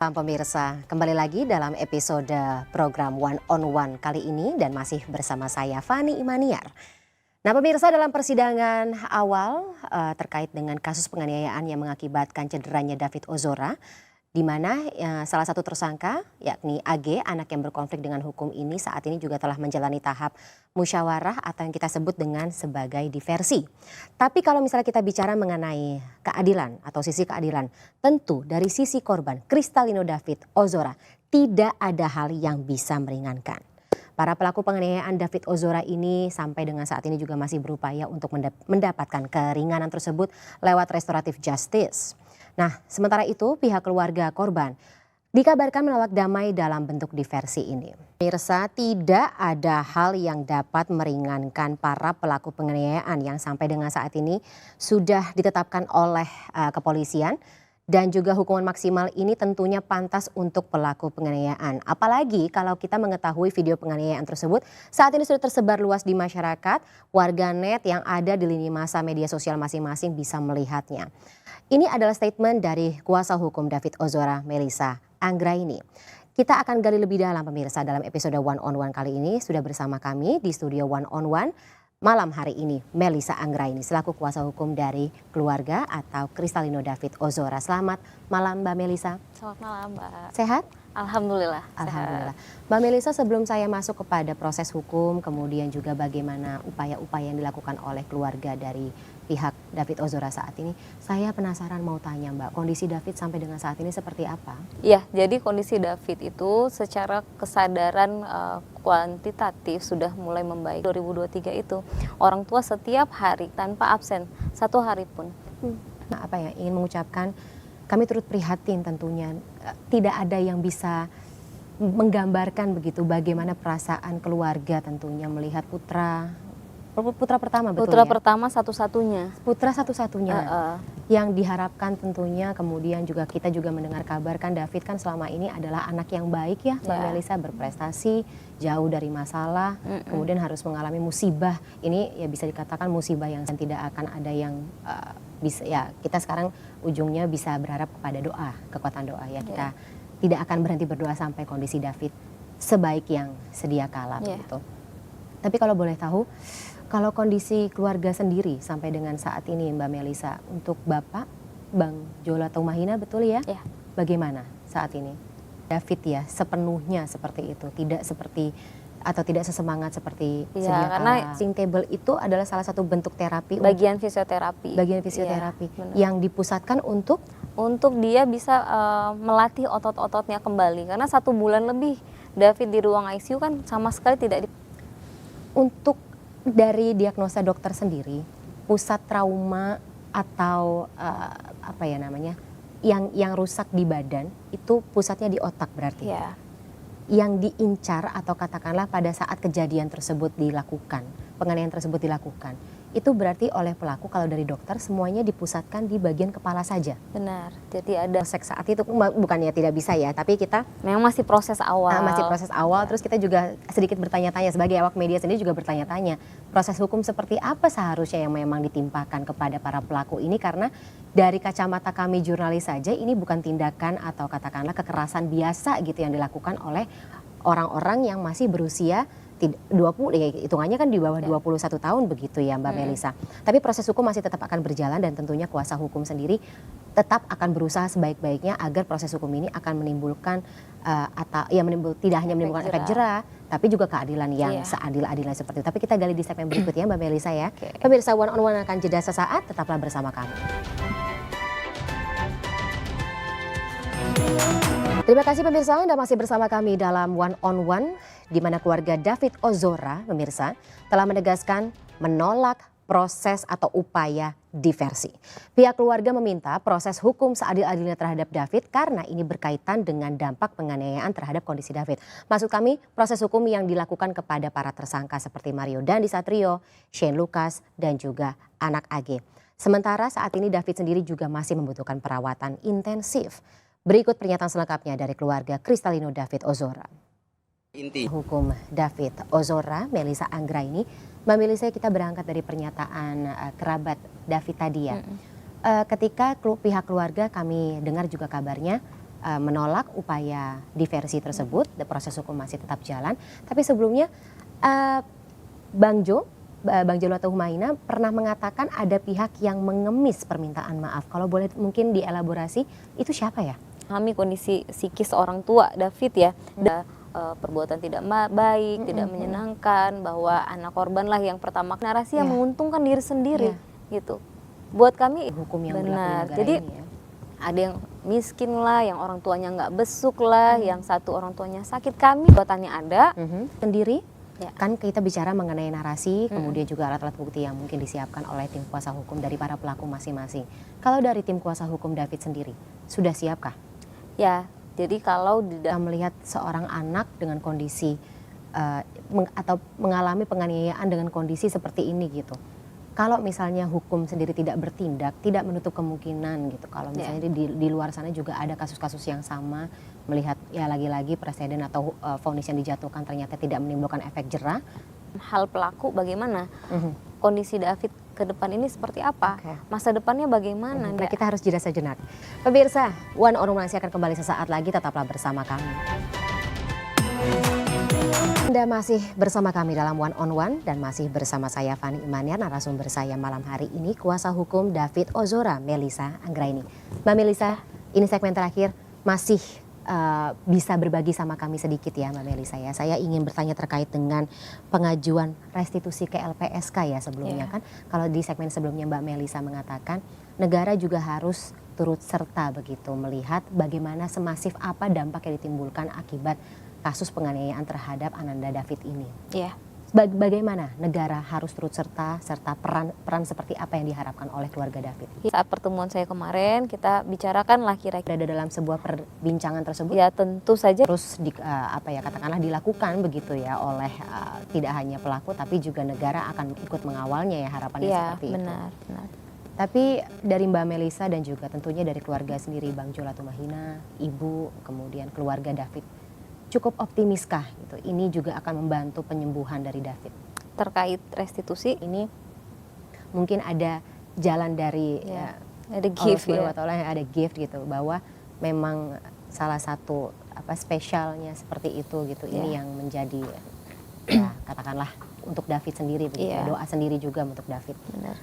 Pemirsa, kembali lagi dalam episode program One on One kali ini dan masih bersama saya Fani Imaniar. Nah pemirsa, dalam persidangan awal terkait dengan kasus penganiayaan yang mengakibatkan cederanya David Ozora, di mana salah satu tersangka yakni AG, anak yang berkonflik dengan hukum ini saat ini juga telah menjalani tahap musyawarah atau yang kita sebut dengan sebagai diversi. Tapi kalau misalnya kita bicara mengenai keadilan atau sisi keadilan, tentu dari sisi korban Kristalino David Ozora tidak ada hal yang bisa meringankan. Para pelaku penganiayaan David Ozora ini sampai dengan saat ini juga masih berupaya untuk mendapatkan keringanan tersebut lewat restoratif justice. Nah, sementara itu pihak keluarga korban dikabarkan menolak damai dalam bentuk diversi ini. Pemirsa, tidak ada hal yang dapat meringankan para pelaku penganiayaan yang sampai dengan saat ini sudah ditetapkan oleh kepolisian. Dan juga hukuman maksimal ini tentunya pantas untuk pelaku penganiayaan. Apalagi kalau kita mengetahui video penganiayaan tersebut saat ini sudah tersebar luas di masyarakat, warganet yang ada di lini masa media sosial masing-masing bisa melihatnya. Ini adalah statement dari kuasa hukum David Ozora, Melissa Anggraini. Kita akan gali lebih dalam pemirsa dalam episode One on One kali ini. Sudah bersama kami di studio One on One malam hari ini Melissa Anggraini selaku kuasa hukum dari keluarga atau Kristalino David Ozora. Selamat malam Mbak Melissa. Selamat malam Mbak. Sehat? Alhamdulillah. Alhamdulillah. Mbak Melissa, sebelum saya masuk kepada proses hukum kemudian juga bagaimana upaya-upaya yang dilakukan oleh keluarga dari pihak David Ozora saat ini, saya penasaran mau tanya Mbak, kondisi David sampai dengan saat ini seperti apa? Ya, jadi kondisi David itu secara kesadaran kuantitatif sudah mulai membaik. 2023 itu orang tua setiap hari tanpa absen, satu hari pun. Nah, apa ya, ingin mengucapkan kami turut prihatin tentunya, tidak ada yang bisa menggambarkan begitu bagaimana perasaan keluarga tentunya melihat putra pertama, betul Putra ya? pertama satu-satunya. Putra satu-satunya yang diharapkan tentunya. Kemudian juga kita juga mendengar kabar kan David kan selama ini adalah anak yang baik ya Mbak Melissa, berprestasi jauh dari masalah, kemudian harus mengalami musibah. Ini ya bisa dikatakan musibah yang tidak akan ada yang bisa ya, kita sekarang ujungnya bisa berharap kepada doa, kekuatan doa ya. Kita tidak akan berhenti berdoa sampai kondisi David sebaik yang sedia kala gitu. Tapi kalau boleh tahu, kalau kondisi keluarga sendiri sampai dengan saat ini Mbak Melissa, untuk Bapak, Bang Jola Tumahina betul ya? Ya. Bagaimana saat ini? David ya sepenuhnya seperti itu, tidak seperti atau tidak sesemangat seperti sedia kala. Sing table itu adalah salah satu bentuk terapi. Bagian fisioterapi. Bagian fisioterapi yang dipusatkan untuk dia bisa melatih otot-ototnya kembali. Karena 1 bulan lebih David di ruang ICU kan sama sekali tidak Untuk dari diagnosa dokter sendiri, pusat trauma atau apa ya namanya, yang rusak di badan itu pusatnya di otak berarti. Ya. Yang diincar atau katakanlah pada saat kejadian tersebut dilakukan, penganiayaan tersebut dilakukan, itu berarti oleh pelaku kalau dari dokter semuanya dipusatkan di bagian kepala saja. Benar. Jadi ada Seks saat itu bukannya tidak bisa ya, tapi kita memang masih proses awal. masih proses awal. Terus kita juga sedikit bertanya-tanya sebagai awak media sendiri juga bertanya-tanya proses hukum seperti apa seharusnya yang memang ditimpakan kepada para pelaku ini, karena dari kacamata kami jurnalis saja ini bukan tindakan atau katakanlah kekerasan biasa gitu yang dilakukan oleh orang-orang yang masih berusia 20, ya hitungannya kan di bawah 21 tahun begitu ya Mbak Melissa. Tapi proses hukum masih tetap akan berjalan dan tentunya kuasa hukum sendiri tetap akan berusaha sebaik-baiknya agar proses hukum ini akan menimbulkan tidak hanya menimbulkan efek jera, tapi juga keadilan yang seadil-adilnya seperti itu. Tapi kita gali di segmen berikutnya Mbak Melissa ya. Pemirsa One on One akan jeda sesaat, tetaplah bersama kami. Terima kasih pemirsa, Anda masih bersama kami dalam One on One, di mana keluarga David Ozora, pemirsa, telah menegaskan menolak proses atau upaya diversi. Pihak keluarga meminta proses hukum seadil-adilnya terhadap David karena ini berkaitan dengan dampak penganiayaan terhadap kondisi David. Maksud kami proses hukum yang dilakukan kepada para tersangka seperti Mario Dandi Satrio, Shane Lucas, dan juga anak AG. Sementara saat ini David sendiri juga masih membutuhkan perawatan intensif. Berikut pernyataan selengkapnya dari keluarga Kristalino David Ozora. Inti Hukum David Ozora, Melissa Anggraini. Mbak Melissa, kita berangkat dari pernyataan kerabat David tadi ya. Ketika pihak keluarga kami dengar juga kabarnya menolak upaya diversi tersebut. Proses hukum masih tetap jalan. Tapi sebelumnya Bang Jolo atau Humaina pernah mengatakan ada pihak yang mengemis permintaan maaf. Kalau boleh mungkin dielaborasi, itu siapa ya? Kami kondisi psikis orang tua David ya, perbuatan tidak baik, tidak menyenangkan, bahwa anak korban lah yang pertama narasi yang menguntungkan diri sendiri gitu. Buat kami Hukum yang berlaku di benar. negara Jadi ini ya. ada yang miskin lah, yang orang tuanya nggak besuk lah, yang satu orang tuanya sakit. Kami buatannya ada Sendiri. Ya. Kan kita bicara mengenai narasi, kemudian juga alat-alat bukti yang mungkin disiapkan oleh tim kuasa hukum dari para pelaku masing-masing. Kalau dari tim kuasa hukum David sendiri, sudah siapkah? ya. Jadi kalau di Kita melihat seorang anak dengan kondisi atau mengalami penganiayaan dengan kondisi seperti ini gitu. Kalau misalnya hukum sendiri tidak bertindak, tidak menutup kemungkinan gitu. Kalau misalnya di luar sana juga ada kasus-kasus yang sama, melihat ya lagi-lagi presiden atau vonis yang dijatuhkan ternyata tidak menimbulkan efek jerah. hal pelaku bagaimana, kondisi David ke depan ini seperti apa, Oke. masa depannya bagaimana. Nah, kita harus jeda sejenak. Pemirsa, One on One masih akan kembali sesaat lagi, tetaplah bersama kami. Anda masih bersama kami dalam One on One dan masih bersama saya Fani Imaniar, narasumber saya malam hari ini kuasa hukum David Ozora, Melisa Anggraini. Mbak Melisa, ini segmen terakhir, masih bisa berbagi sama kami sedikit ya Mbak Melisa ya. Saya ingin bertanya terkait dengan pengajuan restitusi ke LPSK ya sebelumnya kan. Kalau di segmen sebelumnya Mbak Melisa mengatakan negara juga harus turut serta begitu melihat bagaimana semasif apa dampak yang ditimbulkan akibat kasus penganiayaan terhadap Ananda David ini. Ya. Bagaimana negara harus turut serta peran seperti apa yang diharapkan oleh keluarga David? Saat pertemuan saya kemarin kita bicarakanlah kira-kira Ada dalam sebuah perbincangan tersebut ya tentu saja terus katakanlah dilakukan begitu ya oleh tidak hanya pelaku tapi juga negara akan ikut mengawalnya ya harapannya ya seperti itu. benar. Tapi dari Mbak Melisa dan juga tentunya dari keluarga sendiri Bang Jolo atau Mahina, ibu kemudian keluarga David, cukup optimiskah gitu? Ini juga akan membantu penyembuhan dari David. Terkait restitusi Ini mungkin ada jalan dari ada gift ya. atau ada gift gitu bahwa memang salah satu spesialnya seperti itu gitu. Ini yang menjadi ya katakanlah untuk David sendiri begitu. Doa sendiri juga untuk David. Benar.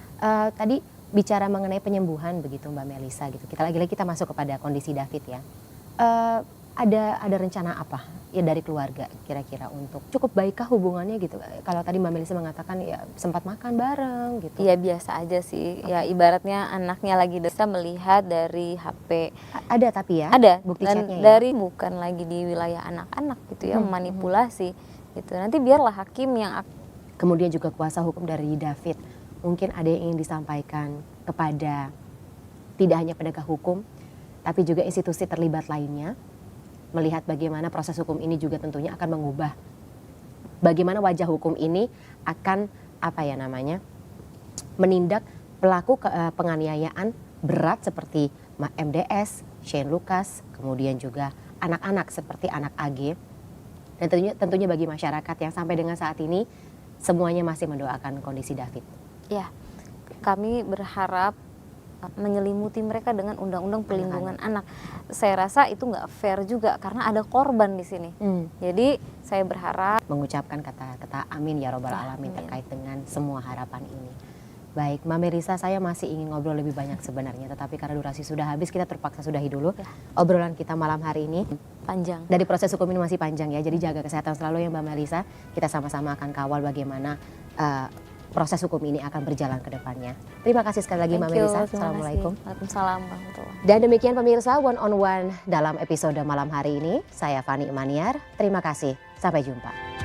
Tadi bicara mengenai penyembuhan begitu Mbak Melisa gitu. Kita masuk kepada kondisi David ya. Ada rencana apa ya dari keluarga kira-kira untuk cukup baikkah hubungannya gitu? Kalau tadi Mbak Melisa mengatakan ya sempat makan bareng gitu. Iya biasa aja sih. Ya ibaratnya anaknya lagi bisa melihat dari HP. Ada tapi ya? Ada bukti dan chatnya ya? dari bukan lagi di wilayah anak-anak gitu ya, manipulasi gitu. Nanti biarlah hakim yang Kemudian juga kuasa hukum dari David, mungkin ada yang ingin disampaikan kepada tidak hanya penegak hukum, tapi juga institusi terlibat lainnya, melihat bagaimana proses hukum ini juga tentunya akan mengubah bagaimana wajah hukum ini akan menindak pelaku penganiayaan berat seperti MDS, Shane Lucas, kemudian juga anak-anak seperti anak AG, dan tentunya bagi masyarakat yang sampai dengan saat ini semuanya masih mendoakan kondisi David. ya kami berharap menyelimuti mereka dengan undang-undang pelindungan anak. Saya rasa itu nggak fair juga karena ada korban di sini. Jadi saya berharap Mengucapkan kata-kata amin ya robbal alamin terkait dengan semua harapan ini. Baik, Mbak Melisa, saya masih ingin ngobrol lebih banyak sebenarnya, tetapi karena durasi sudah habis kita terpaksa sudahi dulu obrolan kita malam hari ini. panjang. Dari proses hukum ini masih panjang ya, jadi jaga kesehatan selalu ya Mbak Melisa. Kita sama-sama akan kawal bagaimana proses hukum ini akan berjalan ke depannya. Terima kasih sekali lagi Mbak Melisa. Assalamualaikum. Waalaikumsalam warahmatullahi. Dan demikian pemirsa One on One dalam episode malam hari ini. Saya Fani Imaniar. Terima kasih. Sampai jumpa.